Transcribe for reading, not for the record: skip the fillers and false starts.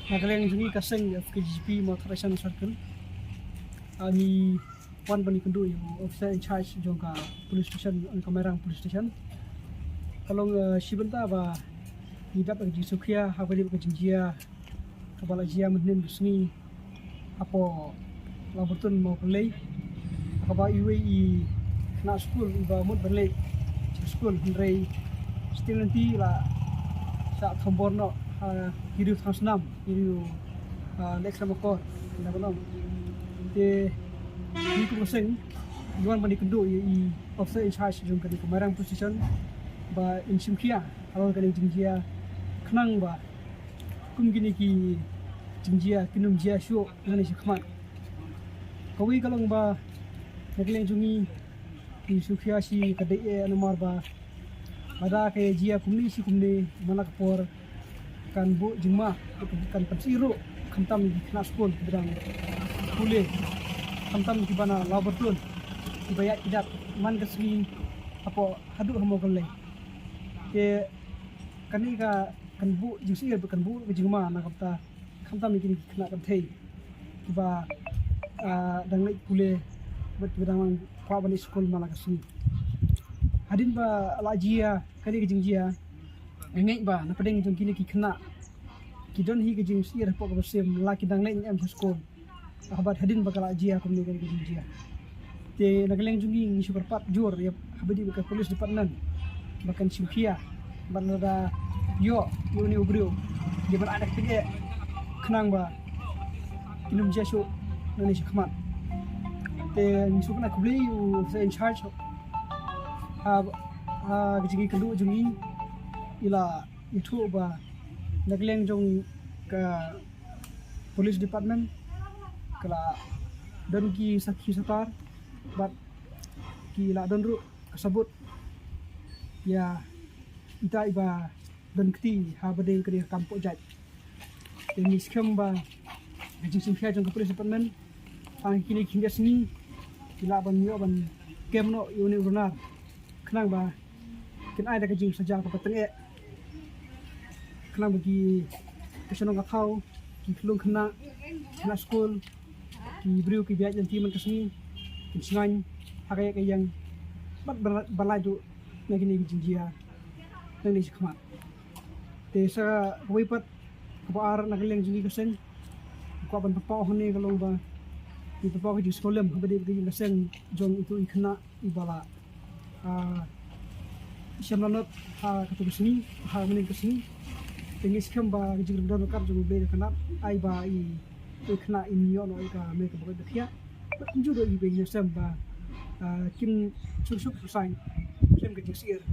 Nagalang jungi kaseng FKGP Motorization Circle. Ani wan bani kendu yang officer in charge jongka police station Kamerang police station. Kalau shibenta ba hidap ang jisukia habari ba jinjia kabala jia menin dusni apo laborton mau pelai akaba UAE na school iba mud pelai school hindrai still nanti la sa thomborno hiru transnam hiru lexa makor na bonom te ni ko sing yuan bani kendo i officer in charge jong kadi Kamerang position ba in simkia alon kadi jingjia khnang ba kum gini ki jingjia kinum jia shu ngani sikmat kawi kalong ba nagleng jungi di sukhiya si kadi e nomor ba ada ke jia kumni si kumni manak por kan bu jima kan pasiru khantam di kelas school berang kule khantam di bana laboratory dibayat tidak man kesini apa hadu hamo kale ke kani ka kan bu jisi kan bu jima na kapta khantam ni kena kan thei ba dangai kule berang kwa bani school mana kesini hadin ba lajia kani ke jingjia ngai ba na pedeng jong kini ki kena ki don hi ke jing sir po ko sem la ki dang leng em school abat hadin ba kala jia ko ni ke jingjia te nagaleng jungi ni super pat jor ya habadi ka police department bakan simkia banada yo ni ubrio di ban anak pige kenang ba kinum jesho nani sikmat te ni super na kubli u in charge ha gijigi kendu jungi ila itu ba nagleng jong ka police department kala dan ki sakhi satar bat ki la don ru kasabut ya ita iba dan kti ha bade kri kampo jaj ini skem ba gijing simkhia jong ka police department ang kini kinga sini ila ban yo ban kemno yuni runar khnang ba kin ai da gijing saja pa pateng e kena bagi kesenong akau ki kelung kena school ki beriu ki biak janti man kesini ki singan hakai ke yang bat balaju nagini jinjia nang ni sikmat te sa wipat ko ar nagleng jingi kesen ko ban papa hone kalong ba ki papa ki sekolah bade ki kesen jong itu ikna ibala siamlanot ha katu kesini ha mening kesini Tengis kemba jigr don kar jung be kana ai ba I ikna in yo no ka me ka boga khia ju do I be yesam ba kin chuk chuk sign kem ke jisir